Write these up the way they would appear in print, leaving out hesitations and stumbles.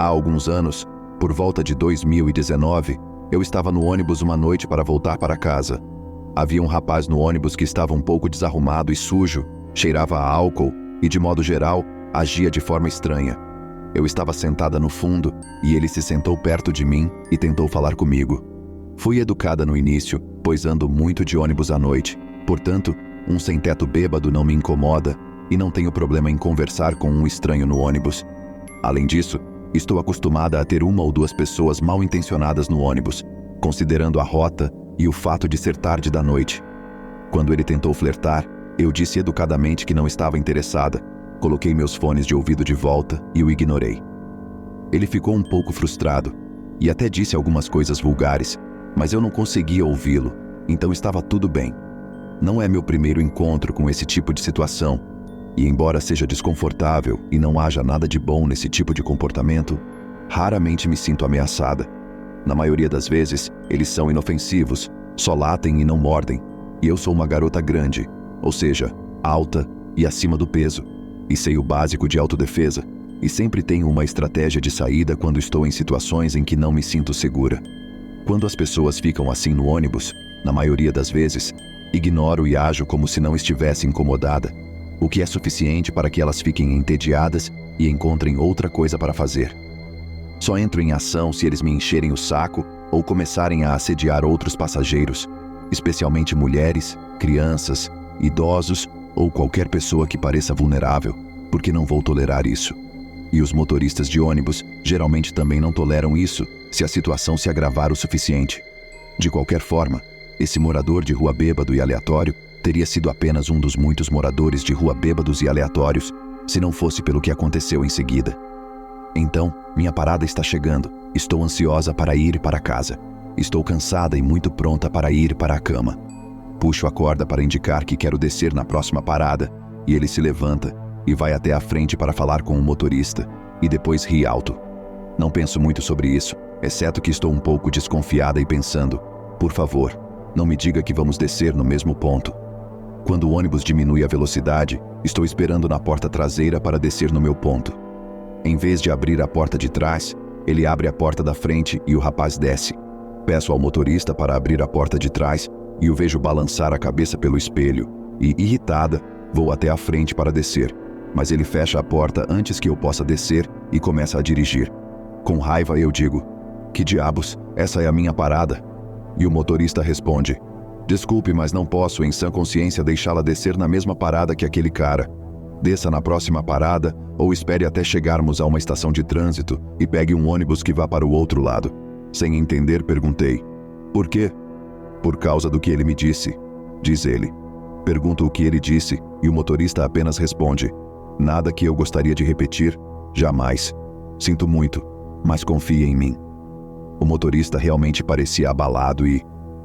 Há alguns anos, por volta de 2019, eu estava no ônibus uma noite para voltar para casa. Havia um rapaz no ônibus que estava um pouco desarrumado e sujo, cheirava a álcool e, de modo geral, agia de forma estranha. Eu estava sentada no fundo e ele se sentou perto de mim e tentou falar comigo. Fui educada no início, pois ando muito de ônibus à noite. Portanto, um sem-teto bêbado não me incomoda e não tenho problema em conversar com um estranho no ônibus. Além disso, estou acostumada a ter uma ou duas pessoas mal intencionadas no ônibus, considerando a rota e o fato de ser tarde da noite. Quando ele tentou flertar, eu disse educadamente que não estava interessada. Coloquei meus fones de ouvido de volta e o ignorei. Ele ficou um pouco frustrado e até disse algumas coisas vulgares, mas eu não conseguia ouvi-lo, então estava tudo bem. Não é meu primeiro encontro com esse tipo de situação, e embora seja desconfortável e não haja nada de bom nesse tipo de comportamento, raramente me sinto ameaçada. Na maioria das vezes, eles são inofensivos, só latem e não mordem, e eu sou uma garota grande, ou seja, alta e acima do peso, e sei o básico de autodefesa, e sempre tenho uma estratégia de saída quando estou em situações em que não me sinto segura. Quando as pessoas ficam assim no ônibus, na maioria das vezes, ignoro e ajo como se não estivesse incomodada, o que é suficiente para que elas fiquem entediadas e encontrem outra coisa para fazer. Só entro em ação se eles me encherem o saco ou começarem a assediar outros passageiros, especialmente mulheres, crianças, idosos ou qualquer pessoa que pareça vulnerável, porque não vou tolerar isso. E os motoristas de ônibus geralmente também não toleram isso se a situação se agravar o suficiente. De qualquer forma, esse morador de rua bêbado e aleatório teria sido apenas um dos muitos moradores de rua bêbados e aleatórios, se não fosse pelo que aconteceu em seguida. Então, minha parada está chegando. Estou ansiosa para ir para casa. Estou cansada e muito pronta para ir para a cama. Puxo a corda para indicar que quero descer na próxima parada, e ele se levanta e vai até a frente para falar com o motorista, e depois ri alto. Não penso muito sobre isso, exceto que estou um pouco desconfiada e pensando, por favor, não me diga que vamos descer no mesmo ponto. Quando o ônibus diminui a velocidade, estou esperando na porta traseira para descer no meu ponto. Em vez de abrir a porta de trás, ele abre a porta da frente e o rapaz desce. Peço ao motorista para abrir a porta de trás e o vejo balançar a cabeça pelo espelho e, irritada, vou até a frente para descer, mas ele fecha a porta antes que eu possa descer e começa a dirigir. Com raiva eu digo, que diabos, essa é a minha parada? E o motorista responde, desculpe, mas não posso em sã consciência deixá-la descer na mesma parada que aquele cara. Desça na próxima parada ou espere até chegarmos a uma estação de trânsito e pegue um ônibus que vá para o outro lado. Sem entender, perguntei, por quê? Por causa do que ele me disse, diz ele. Pergunto o que ele disse e o motorista apenas responde, nada que eu gostaria de repetir, jamais. Sinto muito, mas confie em mim. O motorista realmente parecia abalado e,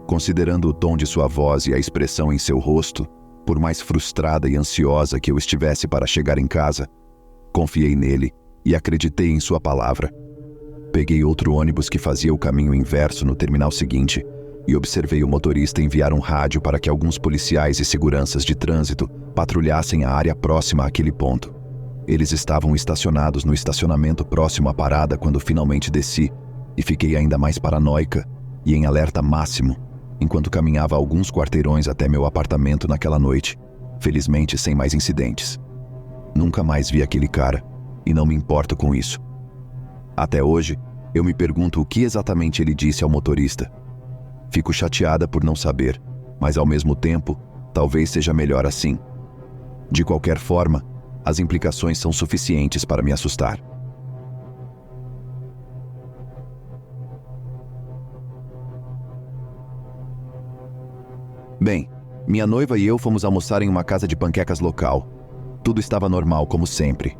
considerando o tom de sua voz e a expressão em seu rosto, por mais frustrada e ansiosa que eu estivesse para chegar em casa, confiei nele e acreditei em sua palavra. Peguei outro ônibus que fazia o caminho inverso no terminal seguinte e observei o motorista enviar um rádio para que alguns policiais e seguranças de trânsito patrulhassem a área próxima àquele ponto. Eles estavam estacionados no estacionamento próximo à parada quando finalmente desci e fiquei ainda mais paranoica e em alerta máximo, enquanto caminhava alguns quarteirões até meu apartamento naquela noite, felizmente sem mais incidentes. Nunca mais vi aquele cara, e não me importo com isso. Até hoje, eu me pergunto o que exatamente ele disse ao motorista. Fico chateada por não saber, mas ao mesmo tempo, talvez seja melhor assim. De qualquer forma, as implicações são suficientes para me assustar. Bem, minha noiva e eu fomos almoçar em uma casa de panquecas local. Tudo estava normal, como sempre.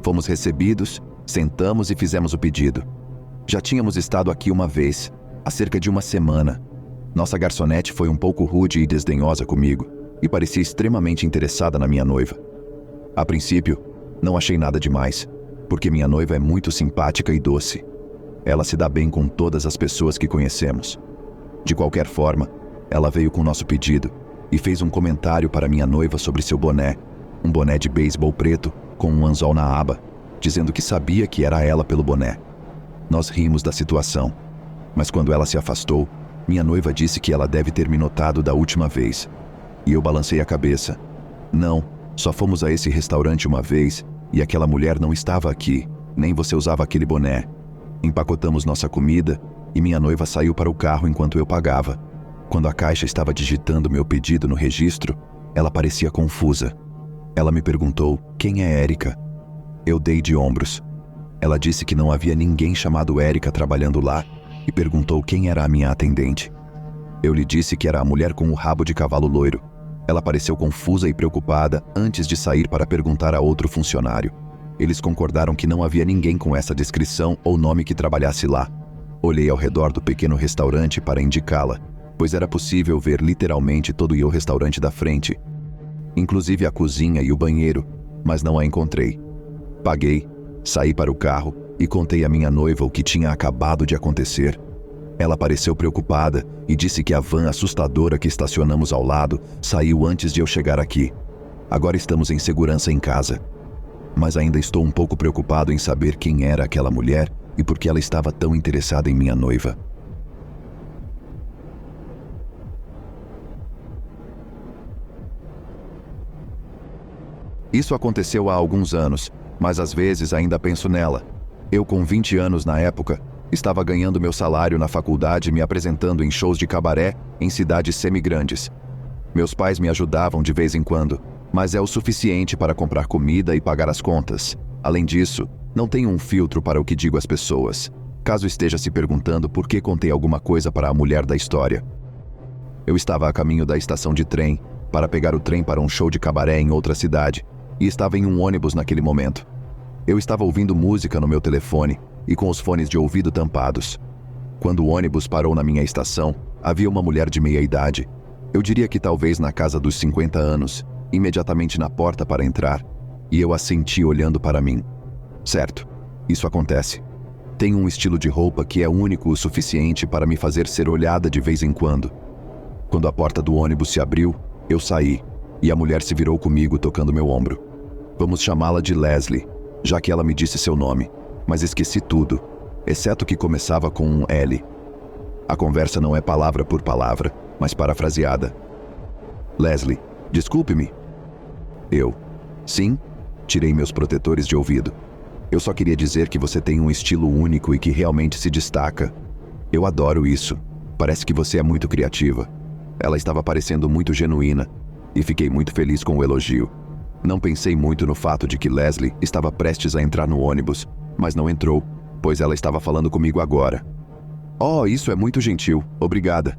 Fomos recebidos, sentamos e fizemos o pedido. Já tínhamos estado aqui uma vez, há cerca de uma semana. Nossa garçonete foi um pouco rude e desdenhosa comigo, e parecia extremamente interessada na minha noiva. A princípio, não achei nada demais, porque minha noiva é muito simpática e doce. Ela se dá bem com todas as pessoas que conhecemos. De qualquer forma, ela veio com nosso pedido e fez um comentário para minha noiva sobre seu boné, um boné de beisebol preto com um anzol na aba, dizendo que sabia que era ela pelo boné. Nós rimos da situação. Mas quando ela se afastou, minha noiva disse que ela deve ter me notado da última vez. E eu balancei a cabeça. Não, só fomos a esse restaurante uma vez e aquela mulher não estava aqui, nem você usava aquele boné. Empacotamos nossa comida e minha noiva saiu para o carro enquanto eu pagava. Quando a caixa estava digitando meu pedido no registro, ela parecia confusa. Ela me perguntou quem é Érica. Eu dei de ombros. Ela disse que não havia ninguém chamado Érica trabalhando lá e perguntou quem era a minha atendente. Eu lhe disse que era a mulher com o rabo de cavalo loiro. Ela pareceu confusa e preocupada antes de sair para perguntar a outro funcionário. Eles concordaram que não havia ninguém com essa descrição ou nome que trabalhasse lá. Olhei ao redor do pequeno restaurante para indicá-la, pois era possível ver literalmente todo o restaurante da frente, inclusive a cozinha e o banheiro, mas não a encontrei. Paguei, saí para o carro e contei à minha noiva o que tinha acabado de acontecer. Ela pareceu preocupada e disse que a van assustadora que estacionamos ao lado saiu antes de eu chegar aqui. Agora estamos em segurança em casa. Mas ainda estou um pouco preocupado em saber quem era aquela mulher e por que ela estava tão interessada em minha noiva. Isso aconteceu há alguns anos, mas às vezes ainda penso nela. Eu, com 20 anos na época, estava ganhando meu salário na faculdade me apresentando em shows de cabaré em cidades semigrandes. Meus pais me ajudavam de vez em quando, mas é o suficiente para comprar comida e pagar as contas. Além disso, não tenho um filtro para o que digo às pessoas, caso esteja se perguntando por que contei alguma coisa para a mulher da história. Eu estava a caminho da estação de trem para pegar o trem para um show de cabaré em outra cidade e estava em um ônibus naquele momento. Eu estava ouvindo música no meu telefone e com os fones de ouvido tampados. Quando o ônibus parou na minha estação, havia uma mulher de meia idade. Eu diria que talvez na casa dos 50 anos, imediatamente na porta para entrar, e eu a senti olhando para mim. Certo, isso acontece. Tenho um estilo de roupa que é único o suficiente para me fazer ser olhada de vez em quando. Quando a porta do ônibus se abriu, eu saí, e a mulher se virou comigo tocando meu ombro. Vamos chamá-la de Leslie, já que ela me disse seu nome, mas esqueci tudo, exceto que começava com um L. A conversa não é palavra por palavra, mas parafraseada. Leslie, desculpe-me. Eu. Sim? Tirei meus protetores de ouvido. Eu só queria dizer que você tem um estilo único e que realmente se destaca. Eu adoro isso. Parece que você é muito criativa. Ela estava parecendo muito genuína, e fiquei muito feliz com o elogio. Não pensei muito no fato de que Leslie estava prestes a entrar no ônibus, mas não entrou, pois ela estava falando comigo agora. Oh, isso é muito gentil, obrigada.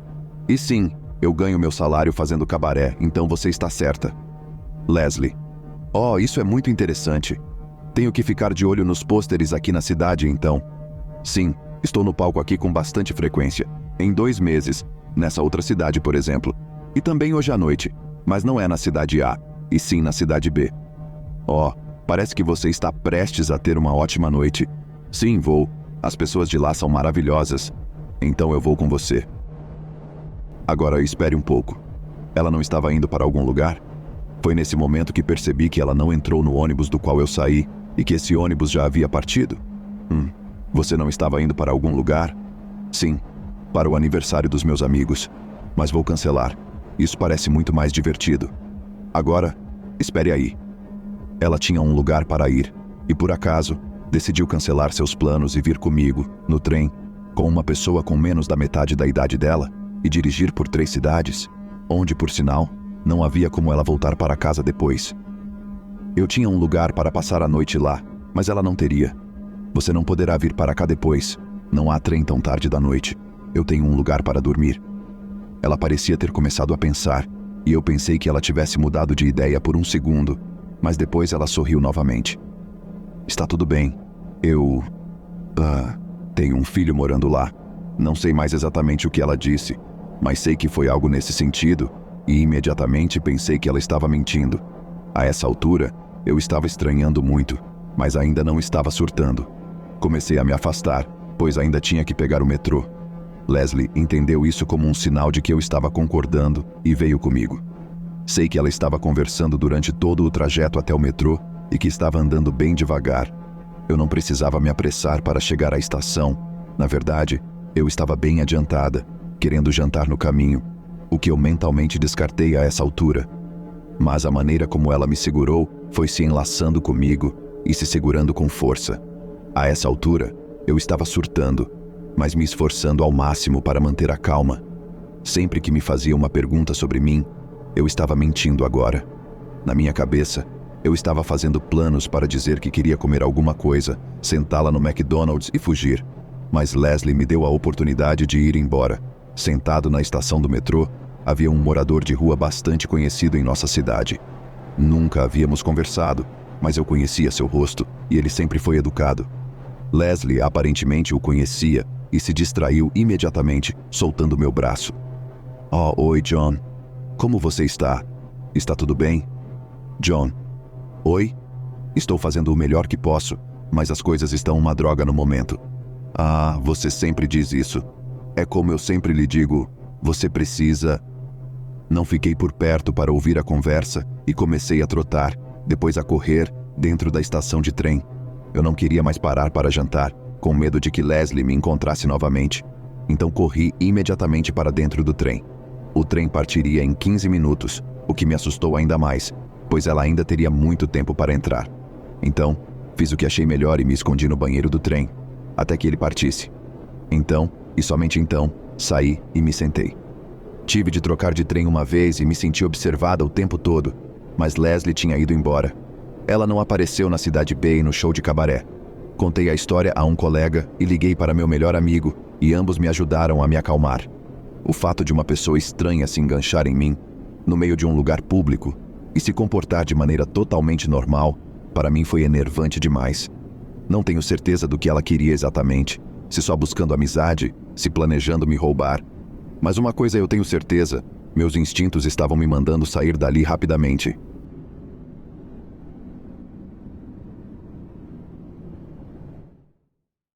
E sim, eu ganho meu salário fazendo cabaré, então você está certa. Leslie. Oh, isso é muito interessante. Tenho que ficar de olho nos pôsteres aqui na cidade, então. Sim, estou no palco aqui com bastante frequência. Em 2 meses, nessa outra cidade, por exemplo. E também hoje à noite, mas não é na cidade A, e sim na cidade B. Oh, parece que você está prestes a ter uma ótima noite. Sim, vou. As pessoas de lá são maravilhosas. Então eu vou com você. Agora espere um pouco. Ela não estava indo para algum lugar? Foi nesse momento que percebi que ela não entrou no ônibus do qual eu saí e que esse ônibus já havia partido. Você não estava indo para algum lugar? Sim, para o aniversário dos meus amigos. Mas vou cancelar. Isso parece muito mais divertido. Agora, espere aí. Ela tinha um lugar para ir, e por acaso, decidiu cancelar seus planos e vir comigo, no trem, com uma pessoa com menos da metade da idade dela, e dirigir por 3 cidades, onde, por sinal, não havia como ela voltar para casa depois. Eu tinha um lugar para passar a noite lá, mas ela não teria. Você não poderá vir para cá depois. Não há trem tão tarde da noite. Eu tenho um lugar para dormir. Ela parecia ter começado a pensar, e eu pensei que ela tivesse mudado de ideia por um segundo, mas depois ela sorriu novamente. Está tudo bem. Eu... tenho um filho morando lá. Não sei mais exatamente o que ela disse, mas sei que foi algo nesse sentido, e imediatamente pensei que ela estava mentindo. A essa altura, eu estava estranhando muito, mas ainda não estava surtando. Comecei a me afastar, pois ainda tinha que pegar o metrô. Leslie entendeu isso como um sinal de que eu estava concordando e veio comigo. Sei que ela estava conversando durante todo o trajeto até o metrô e que estava andando bem devagar. Eu não precisava me apressar para chegar à estação. Na verdade, eu estava bem adiantada, querendo jantar no caminho, o que eu mentalmente descartei a essa altura. Mas a maneira como ela me segurou foi se enlaçando comigo e se segurando com força. A essa altura, eu estava surtando, mas me esforçando ao máximo para manter a calma. Sempre que me fazia uma pergunta sobre mim, eu estava mentindo agora. Na minha cabeça, eu estava fazendo planos para dizer que queria comer alguma coisa, sentá-la no McDonald's e fugir. Mas Leslie me deu a oportunidade de ir embora. Sentado na estação do metrô, havia um morador de rua bastante conhecido em nossa cidade. Nunca havíamos conversado, mas eu conhecia seu rosto e ele sempre foi educado. Leslie aparentemente o conhecia e se distraiu imediatamente, soltando meu braço. "Oh, oi, John. Como você está? Está tudo bem?" "John. Oi? Estou fazendo o melhor que posso, mas as coisas estão uma droga no momento." "Ah, você sempre diz isso. É como eu sempre lhe digo, você precisa..." Não fiquei por perto para ouvir a conversa e comecei a trotar, depois a correr, dentro da estação de trem. Eu não queria mais parar para jantar, com medo de que Leslie me encontrasse novamente. Então corri imediatamente para dentro do trem. O trem partiria em 15 minutos, o que me assustou ainda mais, pois ela ainda teria muito tempo para entrar. Então, fiz o que achei melhor e me escondi no banheiro do trem, até que ele partisse. Então, e somente então, saí e me sentei. Tive de trocar de trem uma vez e me senti observada o tempo todo, mas Leslie tinha ido embora. Ela não apareceu na Cidade Bay no show de cabaré. Contei a história a um colega e liguei para meu melhor amigo, e ambos me ajudaram a me acalmar. O fato de uma pessoa estranha se enganchar em mim, no meio de um lugar público, e se comportar de maneira totalmente normal, para mim foi enervante demais. Não tenho certeza do que ela queria exatamente, se só buscando amizade, se planejando me roubar. Mas uma coisa eu tenho certeza, meus instintos estavam me mandando sair dali rapidamente.